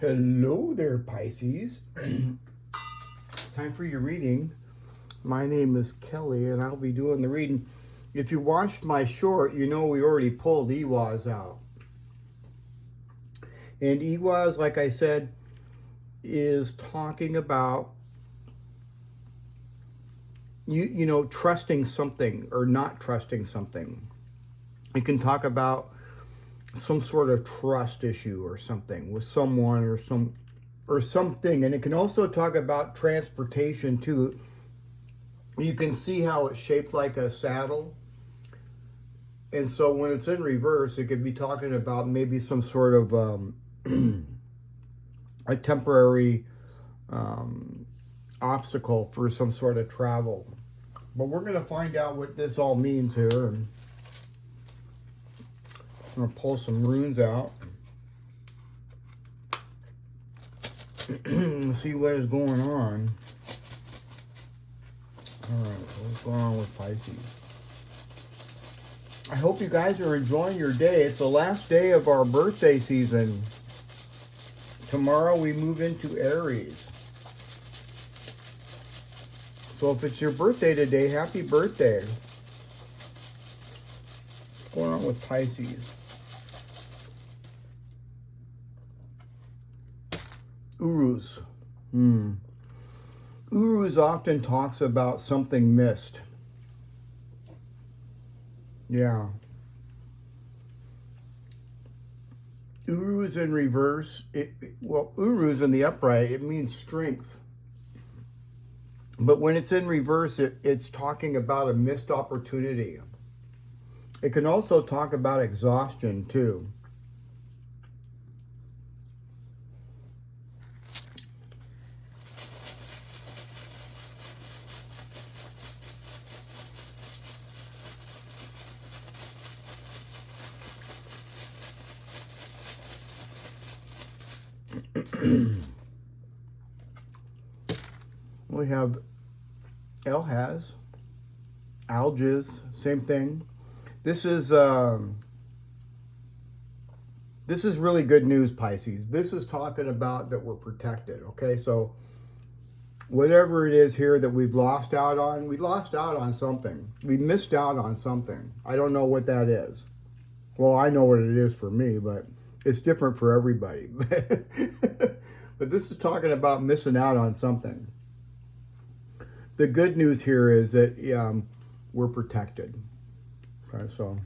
Hello there, Pisces. It's time for your reading. My name is Kelly, and I'll be doing the reading. If you watched my short, you know we already pulled Iwaz out. And Iwaz, like I said, is talking about you know, trusting something or not trusting something. It can talk about some sort of trust issue or something with someone or something, and it can also talk about transportation too. You can see how it's shaped like a saddle, and so when it's in reverse, it could be talking about maybe some sort of a temporary obstacle for some sort of travel. But we're going to find out what this all means here, and I'm going to pull some runes out and see what is going on. All right, what's going on with Pisces? I hope you guys are enjoying your day. It's the last day of our birthday season. Tomorrow we move into Aries. So if it's your birthday today, happy birthday. What's going on with Pisces? Urus. Urus often talks about something missed. Yeah. Urus in reverse. Urus in the upright, it means strength. But when it's in reverse, it's talking about a missed opportunity. It can also talk about exhaustion too. We have Elhaz, Algiz, same thing. This is really good news, Pisces. This is talking about that we're protected. Okay, so whatever it is here that we've lost out on, we lost out on something. We missed out on something. I don't know what that is. Well, I know what it is for me, but it's different for everybody. But this is talking about missing out on something. The good news here is that we're protected. Okay, so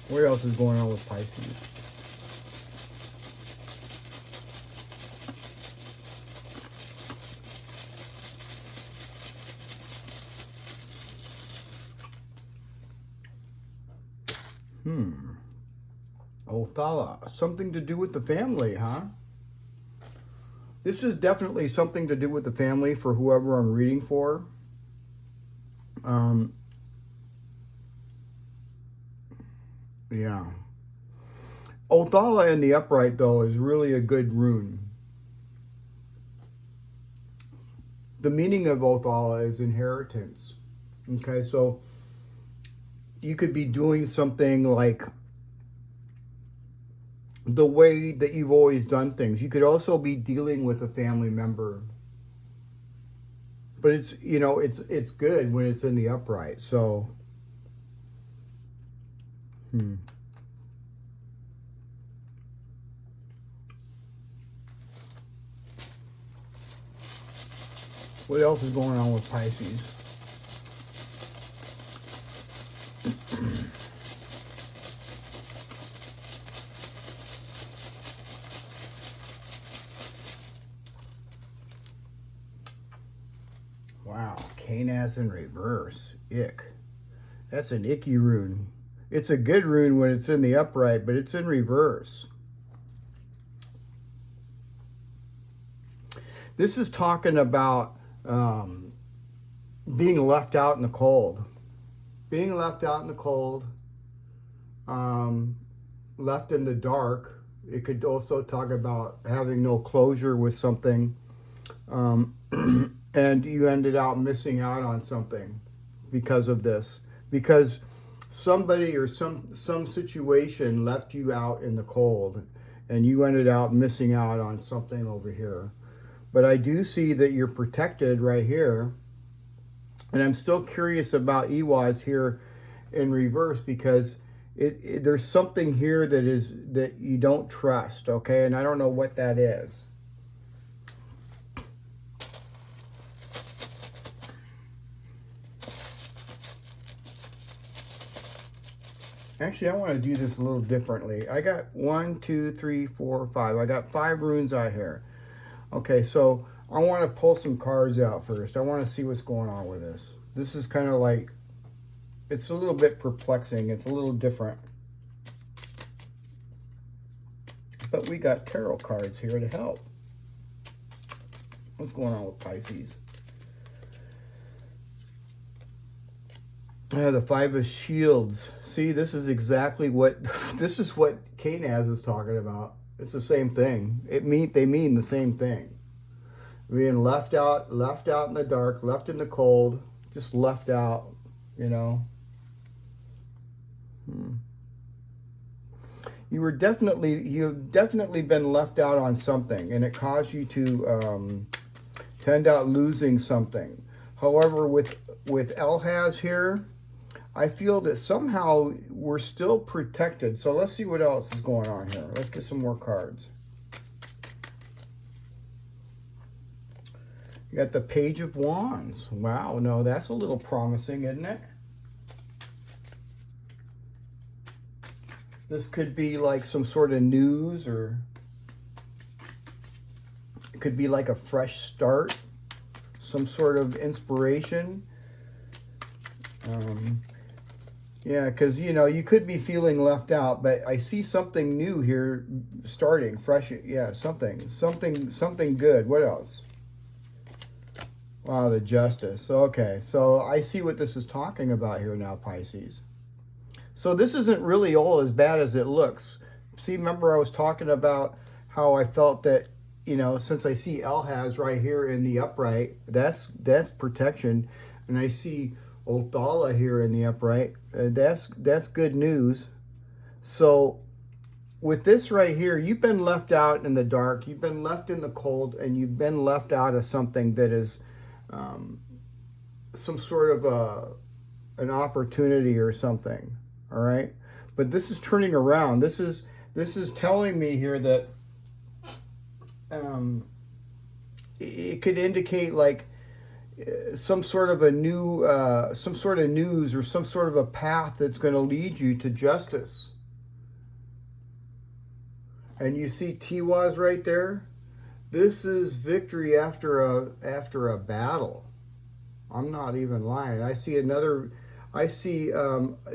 what else is going on with Pisces? Othala, something to do with the family, huh? This is definitely something to do with the family for whoever I'm reading for. Yeah. Othala in the upright, though, is really a good rune. The meaning of Othala is inheritance. Okay, so you could be doing something like the way that you've always done things. You could also be dealing with a family member. But it's, you know, it's good when it's in the upright. So what else is going on with Pisces? Wow, Canas in reverse. Ick. That's an icky rune. It's a good rune when it's in the upright, but it's in reverse. This is talking about being left out in the cold. Being left out in the cold, left in the dark. It could also talk about having no closure with something. And you ended up missing out on something because of this. Because somebody or some situation left you out in the cold, and you ended up missing out on something over here. But I do see that you're protected right here. And I'm still curious about Iwas here in reverse, because there's something here that you don't trust, okay? And I don't know what that is. Actually, I want to do this a little differently. I got 1, 2, 3, 4, 5. I got 5 runes out here. Okay, so I want to pull some cards out first. I want to see what's going on with this. This is kind of like, it's a little bit perplexing. It's a little different. But we got tarot cards here to help. What's going on with Pisces? The 5 of Shields. See, this is exactly what this is what Kanaz is talking about. It's the same thing. They mean the same thing. Being left out in the dark, left in the cold, just left out, you know. You've definitely been left out on something, and it caused you to end out losing something. However, with Elhaz here, I feel that somehow we're still protected. So let's see what else is going on here. Let's get some more cards. You got the Page of Wands. Wow, no, that's a little promising, isn't it? This could be like some sort of news, or it could be like a fresh start, some sort of inspiration. Yeah, because, you know, you could be feeling left out, but I see something new here starting, fresh. Yeah, something good. What else? Wow, the Justice. Okay, so I see what this is talking about here now, Pisces. So this isn't really all as bad as it looks. See, remember I was talking about how I felt that, you know, since I see Elhaz right here in the upright, that's protection. And I see Othala here in the upright. That's good news. So with this right here, you've been left out in the dark, you've been left in the cold, and you've been left out of something that is some sort of an opportunity or something. All right, but this is turning around. This is telling me here that it could indicate like some sort of a new, some sort of news or some sort of a path that's going to lead you to justice. And you see Tiwaz right there. This is victory after a battle. I'm not even lying. I see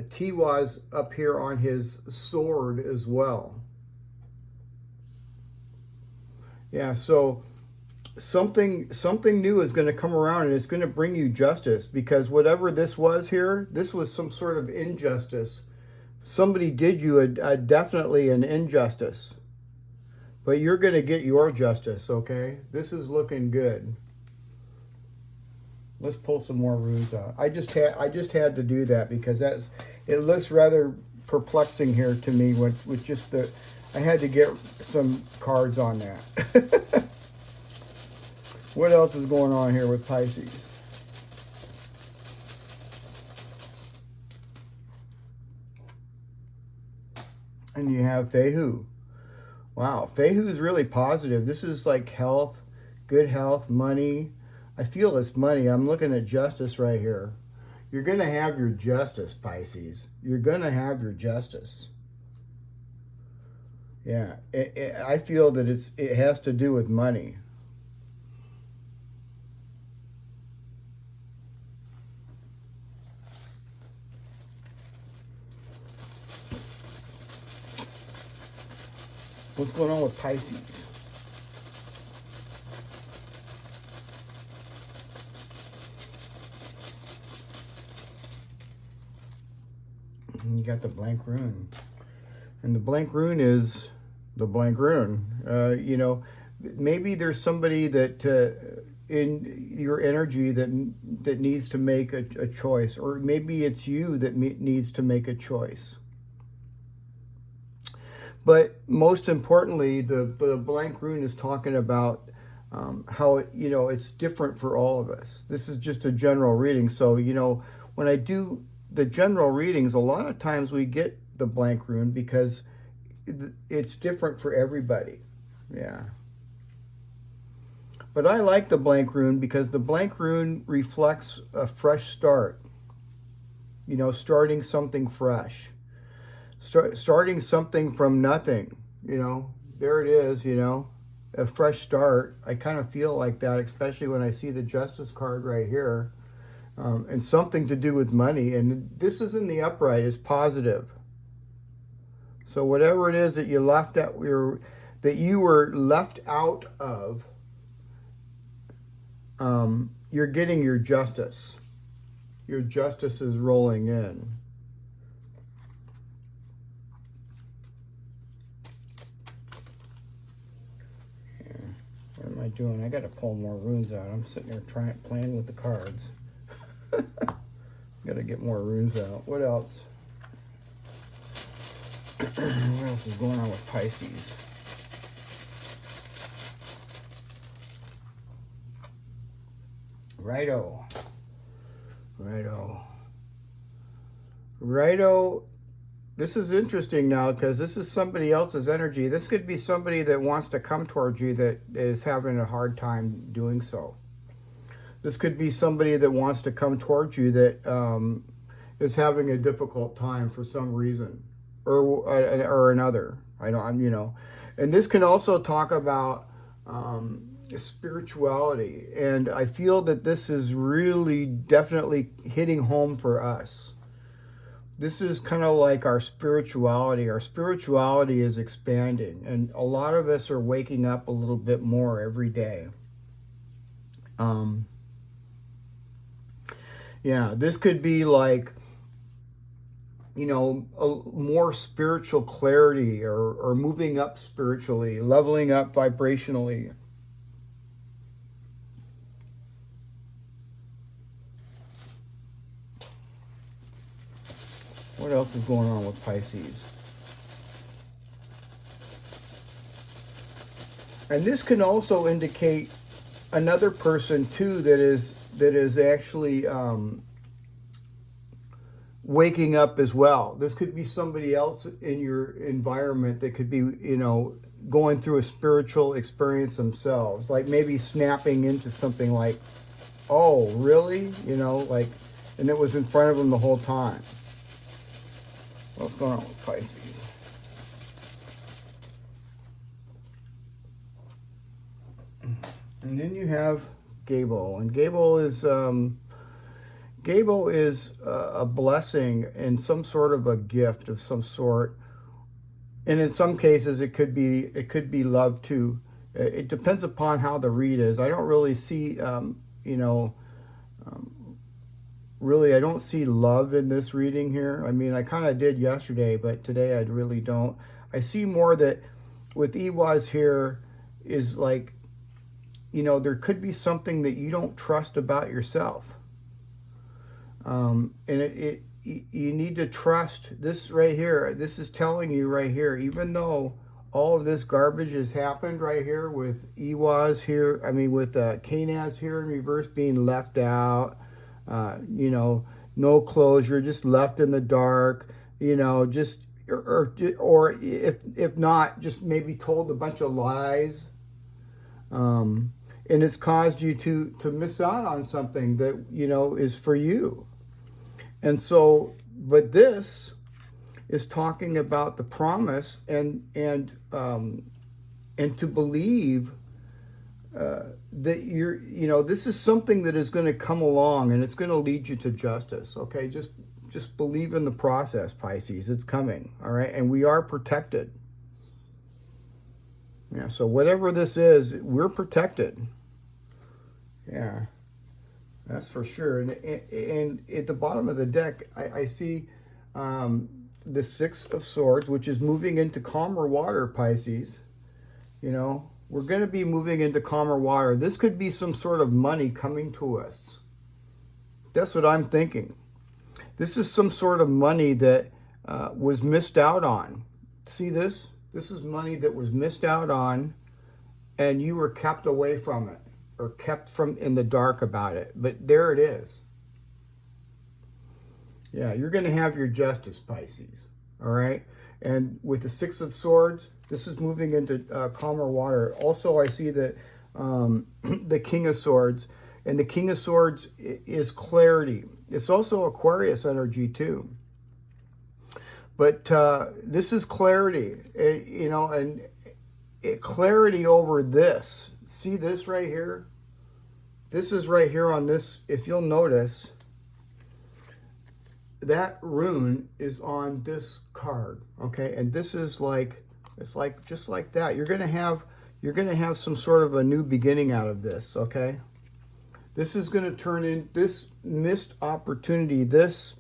Tiwaz up here on his sword as well. Yeah, so something new is going to come around, and it's going to bring you justice, because whatever this was here, this was some sort of injustice. Somebody did you definitely an injustice. But you're going to get your justice, okay? This is looking good. Let's pull some more runes out. I just had to do that because it looks rather perplexing here to me with just the, I had to get some cards on that. What else is going on here with Pisces? And you have Fehu. Wow, Fehu is really positive. This is like health, good health, money. I feel it's money. I'm looking at justice right here. You're going to have your justice, Pisces. You're going to have your justice. Yeah, I feel that it has to do with money. What's going on with Pisces? And you got the blank rune. And the blank rune is the blank rune. You know, maybe there's somebody that in your energy that needs to make a choice, or maybe it's you that needs to make a choice. But most importantly, the blank rune is talking about how it's different for all of us. This is just a general reading. So when I do the general readings, a lot of times we get the blank rune because it's different for everybody. Yeah. But I like the blank rune because the blank rune reflects a fresh start. Starting something fresh. Starting something from nothing. There it is, a fresh start. I kind of feel like that, especially when I see the Justice card right here. And something to do with money. And this is in the upright, is positive. So whatever it is that you left out, that you were left out of, you're getting your justice. Your justice is rolling in. Yeah. What am I doing? I got to pull more runes out. I'm sitting there playing with the cards. Got to get more runes out. What else? What else is going on with Pisces? Righto. This is interesting now because this is somebody else's energy. This could be somebody that wants to come towards you that is having a hard time doing so. This could be somebody that wants to come towards you that is having a difficult time for some reason or another. And this can also talk about spirituality, and I feel that this is really definitely hitting home for us. This is kind of like our spirituality. Our spirituality is expanding, and a lot of us are waking up a little bit more every day. This could be like a more spiritual clarity, or moving up spiritually, leveling up vibrationally. What else is going on with Pisces? And this can also indicate another person too that is actually waking up as well. This could be somebody else in your environment that could be, going through a spiritual experience themselves, like maybe snapping into something like, oh, really? And it was in front of them the whole time. What's going on with Pisces? And then you have Gable, and Gable is a blessing and some sort of a gift of some sort, and in some cases it could be love too. It depends upon how the read is. I don't really see really, I don't see love in this reading here. I mean, I kind of did yesterday, but today I really don't. I see more that with Iwas here is like, there could be something that you don't trust about yourself. And you need to trust this right here. This is telling you right here, even though all of this garbage has happened right here with Iwas here, with Kanaz here in reverse being left out, no closure, just left in the dark, just or if not, just maybe told a bunch of lies, and it's caused you to miss out on something that is for you. And so, but this is talking about the promise and to believe that this is something that is going to come along and it's going to lead you to justice. Okay, just believe in the process, Pisces. It's coming. All right, and we are protected. Yeah. So whatever this is, we're protected. Yeah, that's for sure. And at the bottom of the deck, I see the Six of Swords, which is moving into calmer water, Pisces. we're going to be moving into calmer water. This could be some sort of money coming to us. That's what I'm thinking. This is some sort of money that was missed out on. See this? This is money that was missed out on, and you were kept away from it, or kept from in the dark about it. But there it is. Yeah, you're going to have your justice, Pisces. All right? And with the Six of Swords, this is moving into calmer water. Also, I see that the King of Swords, and the King of Swords is clarity. It's also Aquarius energy too. But this is clarity, you know, and clarity over this. See this right here? This is right here on this. If you'll notice, that rune is on this card, okay? And this is like, it's like just like that. You're gonna have some sort of a new beginning out of this, okay? This is gonna turn in this missed opportunity, this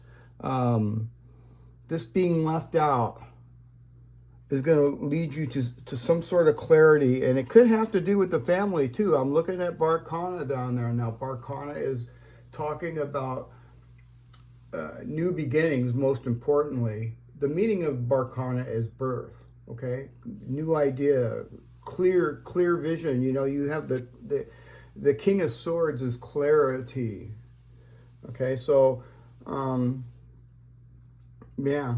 this being left out is going to lead you to some sort of clarity, and it could have to do with the family too. I'm looking at Barkana down there now. Barkana is talking about new beginnings. Most importantly, the meaning of Barkana is birth. Okay, new idea, clear vision. You know, you have the King of Swords is clarity. Okay, so yeah,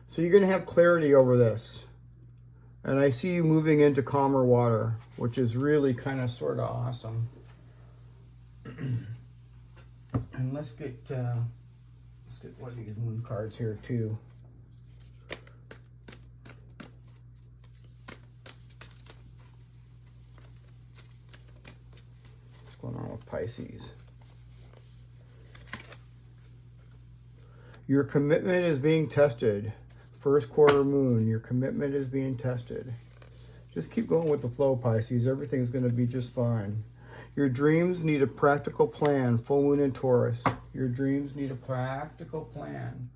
so you're going to have clarity over this. And I see you moving into calmer water, which is really kind of sort of awesome. And let's get one of these moon cards here too. What's going on with Pisces? Your commitment is being tested. First quarter moon, your commitment is being tested. Just keep going with the flow, Pisces. Everything's going to be just fine. Your dreams need a practical plan. Full moon in Taurus. Your dreams need a practical plan.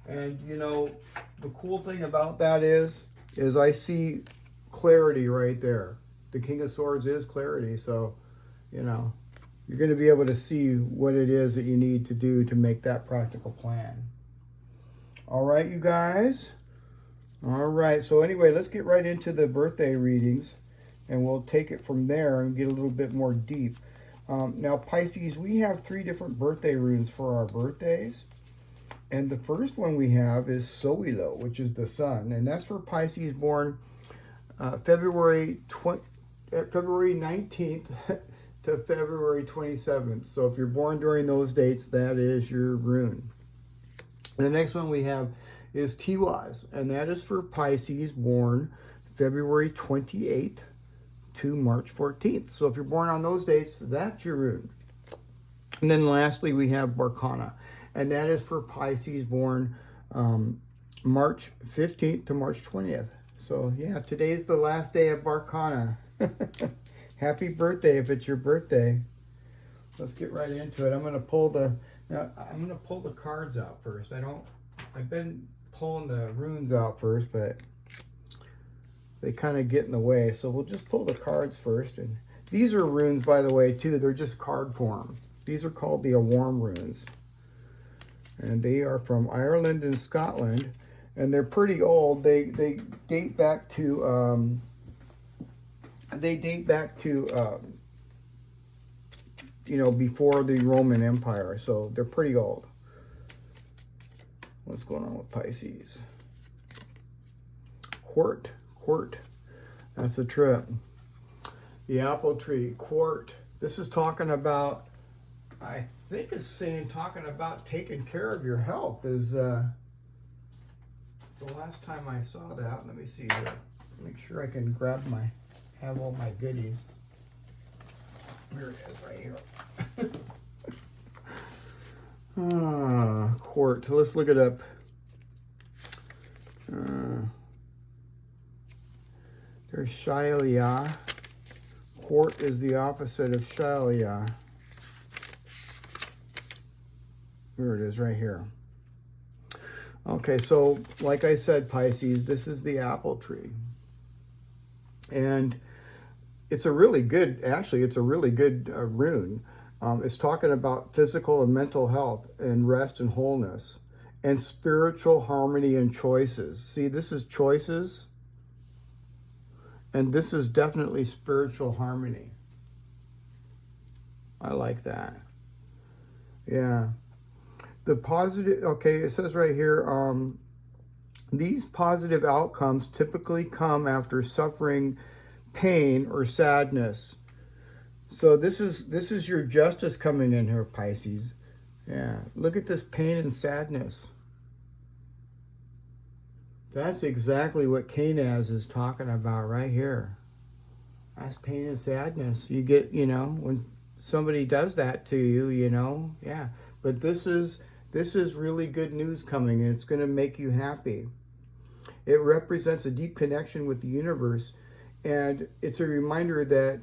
And, you know, the cool thing about that is I see clarity right there. The King of Swords is clarity. So, you know, you're going to be able to see what it is that you need to do to make that practical plan. All right, you guys. All right. So anyway, let's get right into the birthday readings, and we'll take it from there and get a little bit more deep. Now, Pisces, we have 3 different birthday runes for our birthdays. And the first one we have is Soilo, which is the sun. And that's for Pisces born February 19th to February 27th. So if you're born during those dates, that is your rune. The next one we have is Tiwaz, and that is for Pisces born February 28th to March 14th. So if you're born on those dates, that's your rune. And then lastly, we have Barkana, and that is for Pisces born March 15th to March 20th. So yeah, today's the last day of Barkana. Happy birthday if it's your birthday. Let's get right into it. I'm going to pull the cards out first. I've been pulling the runes out first, but they kind of get in the way. So we'll just pull the cards first. And these are runes, by the way, too. They're just card form. These are called the Awarm runes. And they are from Ireland and Scotland. And they're pretty old. They date back to you know, before the Roman Empire. So they're pretty old. What's going on with Pisces? Court. That's a trip. The apple tree. Court. This is talking about, I think it's talking about taking care of your health is the last time I saw that. Let me see here. Make sure I can have all my goodies. Here it is right here. Court. Let's look it up. There's Shailia. Court is the opposite of Shailia. Here it is right here. Okay, so like I said, Pisces, this is the apple tree. And it's a really good, actually, it's a really good rune. It's talking about physical and mental health and rest and wholeness and spiritual harmony and choices. See, this is choices, and this is definitely spiritual harmony. I like that. Yeah. The positive, okay, it says right here, these positive outcomes typically come after suffering pain or sadness. So this is your justice coming in here, Pisces. Yeah, look at this pain and sadness. That's exactly what Canaz is talking about right here. That's pain and sadness. You get, when somebody does that to you, yeah. But this is really good news coming, and it's going to make you happy. It represents a deep connection with the universe, and it's a reminder that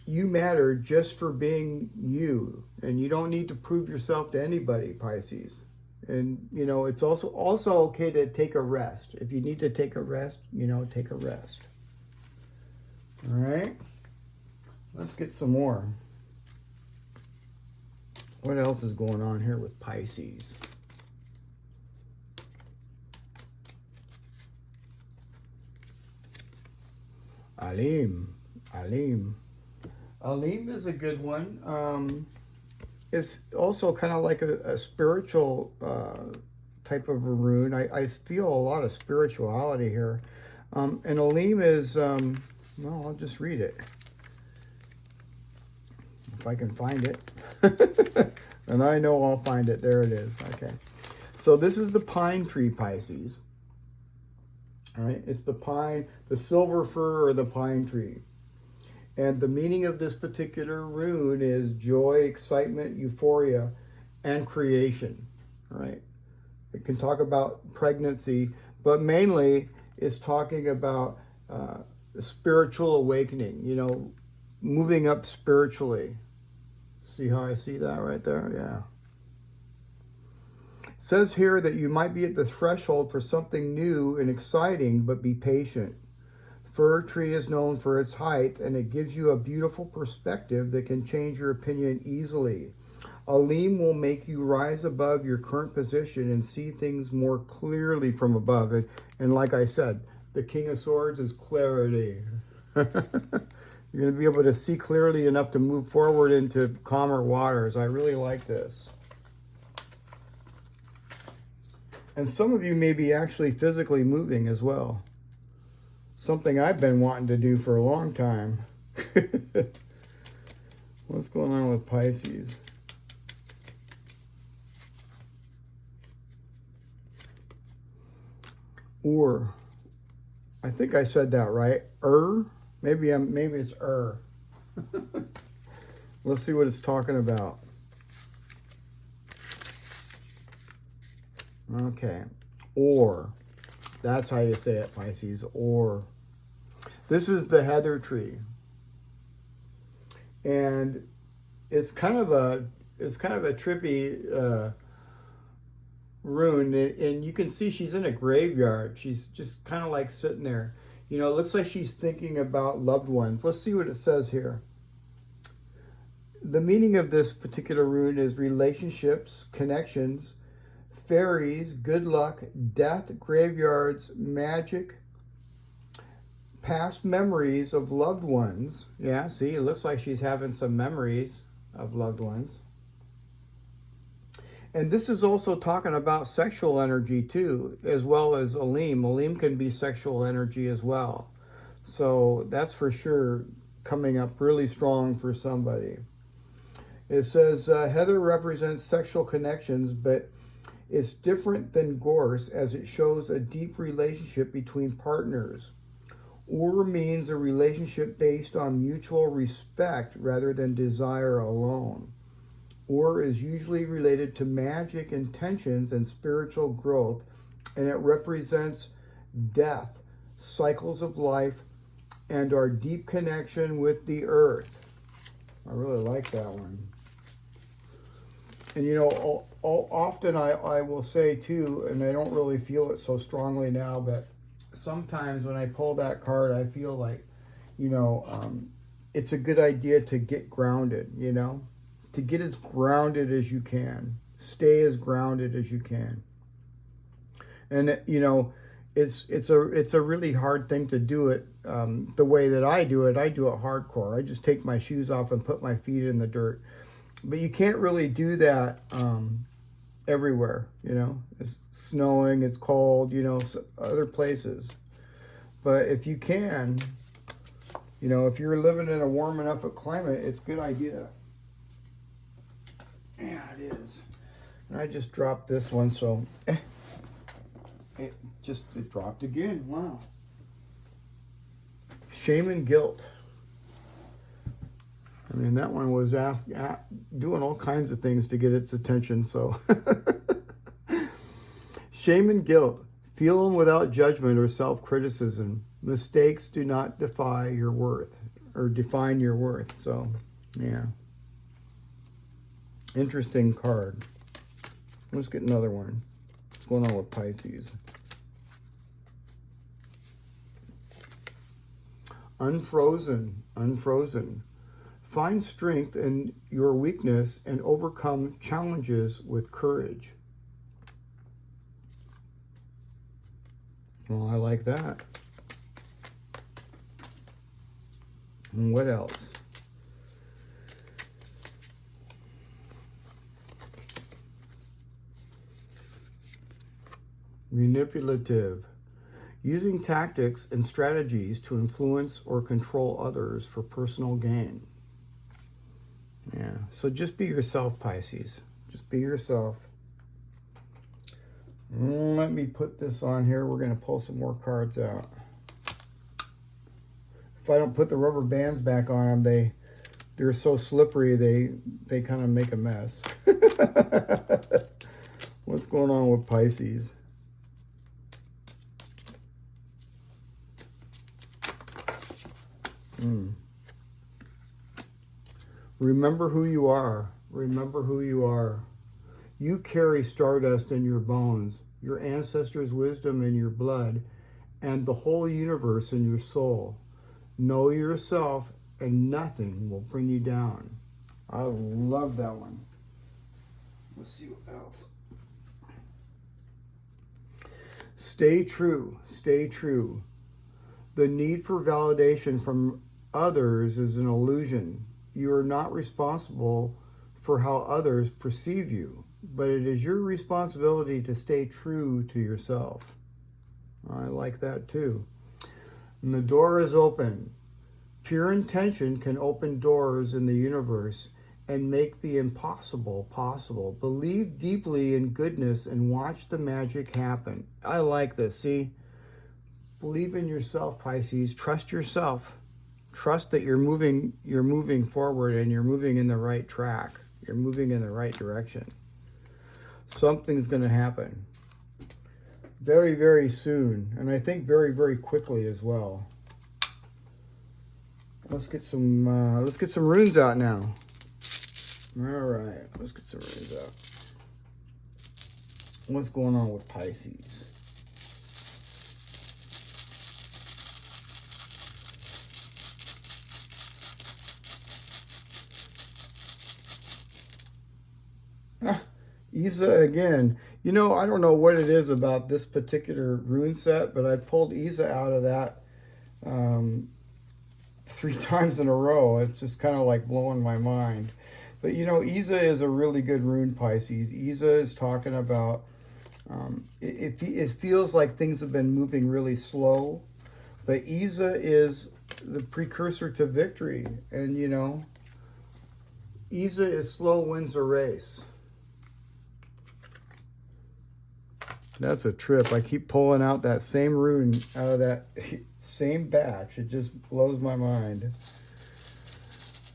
you matter just for being you, and you don't need to prove yourself to anybody, Pisces. And it's also okay to take a rest. If you need to take a rest, take a rest. All right, let's get some more. What else is going on here with Pisces? Alim is a good one. It's also kind of like a spiritual type of a rune. I feel a lot of spirituality here. And Alim is, well, I'll just read it. If I can find it. And I know I'll find it. There it is. Okay. So this is the pine tree, Pisces. All right. It's the pine, the silver fir or the pine tree. And the meaning of this particular rune is joy, excitement, euphoria, and creation. All right. It can talk about pregnancy, but mainly it's talking about spiritual awakening, moving up spiritually. See how I see that right there? Yeah. It says here that you might be at the threshold for something new and exciting, but be patient. Fir tree is known for its height, and it gives you a beautiful perspective that can change your opinion easily. Alim will make you rise above your current position and see things more clearly from above. And like I said, the King of Swords is clarity. You're going to be able to see clearly enough to move forward into calmer waters. I really like this. And some of you may be actually physically moving as well. Something I've been wanting to do for a long time. What's going on with Pisces? Or, I think I said that right. Maybe it's Let's see what it's talking about. Okay. Or. That's how you say it, Pisces. Or. This is the heather tree. And it's kind of a trippy rune, and you can see she's in a graveyard. She's just kind of like sitting there. It looks like she's thinking about loved ones. Let's see what it says here. The meaning of this particular rune is relationships, connections, fairies, good luck, death, graveyards, magic, past memories of loved ones. Yeah, see, it looks like she's having some memories of loved ones. And this is also talking about sexual energy too, as well as Alim. Alim can be sexual energy as well. So that's for sure coming up really strong for somebody. It says, Heather represents sexual connections, but it's different than gorse as it shows a deep relationship between partners. Or means a relationship based on mutual respect rather than desire alone. Or is usually related to magic intentions and spiritual growth, and it represents death, cycles of life, and our deep connection with the earth. I really like that one. And often I will say too, and I don't really feel it so strongly now, but sometimes when I pull that card, I feel like, it's a good idea to get grounded, you know, to get as grounded as you can. Stay as grounded as you can. And, you know, it's a really hard thing to do it the way that I do it. I do it hardcore. I just take my shoes off and put my feet in the dirt. But you can't really do that everywhere, you know. It's snowing, it's cold, you know, other places. But if you can, you know, if you're living in a warm enough climate, it's a good idea. Yeah, it is. And I just dropped this one, so it dropped again. Wow. Shame and guilt. I mean, that one was doing all kinds of things to get its attention, so. Shame and guilt. Feel them without judgment or self-criticism. Mistakes do not define your worth. So, yeah. Interesting card. Let's get another one. What's going on with Pisces? Unfrozen. Find strength in your weakness and overcome challenges with courage. Well, I like that. And what else? Manipulative. Using tactics and strategies to influence or control others for personal gain. Yeah, so just be yourself, Pisces. Just be yourself. Let me put this on here. We're going to pull some more cards out. If I don't put the rubber bands back on them, they're so slippery, they kind of make a mess. What's going on with Pisces? Remember who you are. Remember who you are. You carry stardust in your bones, your ancestors' wisdom in your blood, and the whole universe in your soul. Know yourself, and nothing will bring you down. I love that one. Let's see what else. Stay true. Stay true. The need for validation from others is an illusion. You are not responsible for how others perceive you, but it is your responsibility to stay true to yourself. I like that too. And the door is open. Pure intention can open doors in the universe and make the impossible possible. Believe deeply in goodness and watch the magic happen. I like this. See? Believe in yourself, Pisces. Trust yourself. Trust that you're moving forward and you're moving in the right track. You're moving in the right direction. Something's going to happen very, very soon, and I think very, very quickly as well. Let's get some runes out now. All right, let's get some runes out. What's going on with Pisces? Isa again. You know, I don't know what it is about this particular rune set, but I pulled Isa out of that 3 times in a row. It's just kind of like blowing my mind. But you know, Isa is a really good rune, Pisces. Isa is talking about, it feels like things have been moving really slow, but Isa is the precursor to victory. And you know, Isa is slow wins a race. That's a trip. I keep pulling out that same rune out of that same batch. It just blows my mind.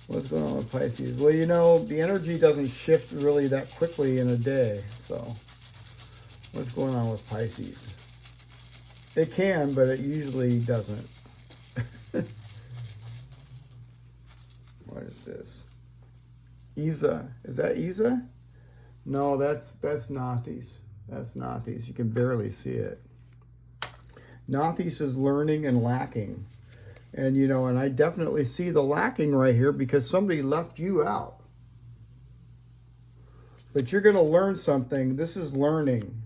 What's going on with Pisces? Well, you know, the energy doesn't shift really that quickly in a day. So, what's going on with Pisces? It can, but it usually doesn't. What is this? Isa. Is that Isa? No, that's Nathis. That's Nathis. You can barely see it. Nathis is learning and lacking. And, you know, and I definitely see the lacking right here because somebody left you out. But you're going to learn something. This is learning.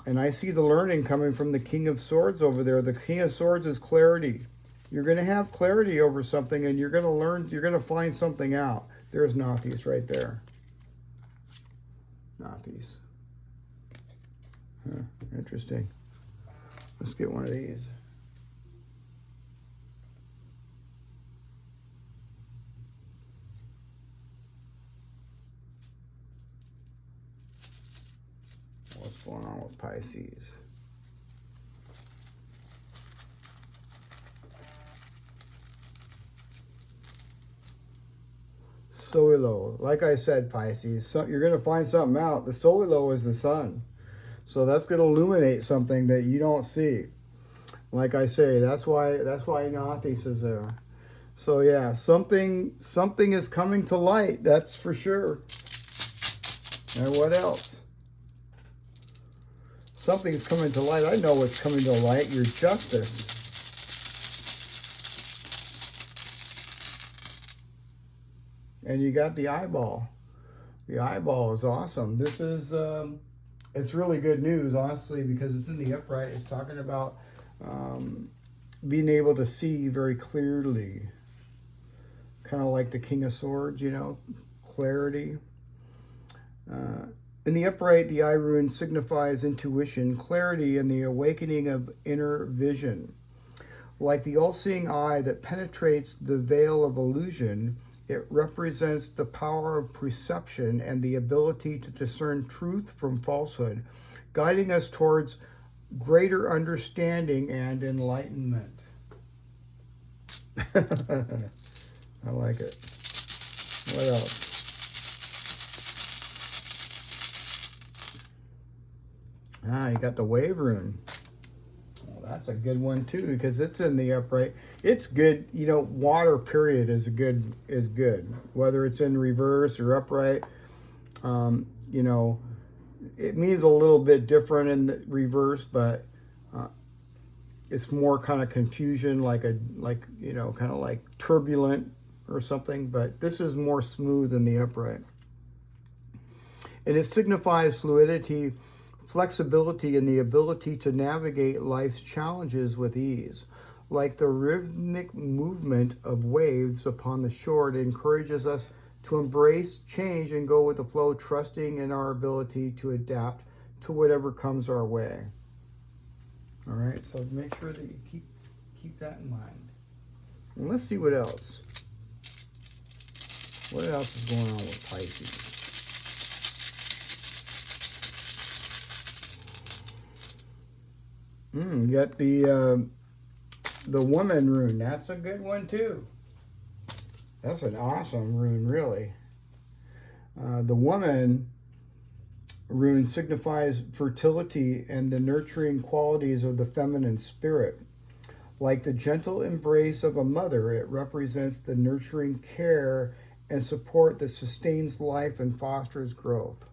And I see the learning coming from the King of Swords over there. The King of Swords is clarity. You're going to have clarity over something, and you're going to learn, you're going to find something out. There's Nathis right there. Nathis. Huh, interesting. Let's get one of these. What's going on with Pisces? Solilo. Like I said, Pisces, you're going to find something out. The Solilo is the sun. So that's going to illuminate something that you don't see. Like I say, that's why Nathis is there. So yeah, something is coming to light, that's for sure. And what else? Something's coming to light. I know what's coming to light. Your justice. And you got the eyeball. The eyeball is awesome. This is, it's really good news, honestly, because it's in the upright. It's talking about being able to see very clearly. Kind of like the King of Swords, you know, clarity. In the upright, the eye rune signifies intuition, clarity, and the awakening of inner vision. Like the all-seeing eye that penetrates the veil of illusion, it represents the power of perception and the ability to discern truth from falsehood, guiding us towards greater understanding and enlightenment. I like it. What else? You got the wave rune. Well, that's a good one too because it's in the upright. It's good. You know, water period is good. Whether it's in reverse or upright. You know, it means a little bit different in the reverse, but it's more kind of confusion, you know, kind of like turbulent or something. But this is more smooth in the upright, and it signifies fluidity, flexibility, and the ability to navigate life's challenges with ease. Like the rhythmic movement of waves upon the shore, it encourages us to embrace change and go with the flow, trusting in our ability to adapt to whatever comes our way. All right, so make sure that you keep that in mind. And let's see what else. What else is going on with Pisces? You got the woman rune. That's a good one too. That's an awesome rune, really. The woman rune signifies fertility and the nurturing qualities of the feminine spirit. Like the gentle embrace of a mother, it represents the nurturing care and support that sustains life and fosters growth.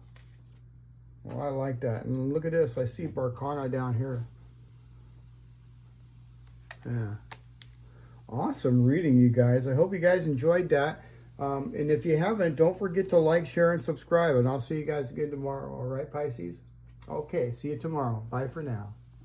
Well, I like that. And look at this. I see Barcana down here. Yeah. Awesome reading, you guys. I hope you guys enjoyed that. And if you haven't, don't forget to like, share, and subscribe. And I'll see you guys again tomorrow. All right, Pisces? Okay, see you tomorrow. Bye for now.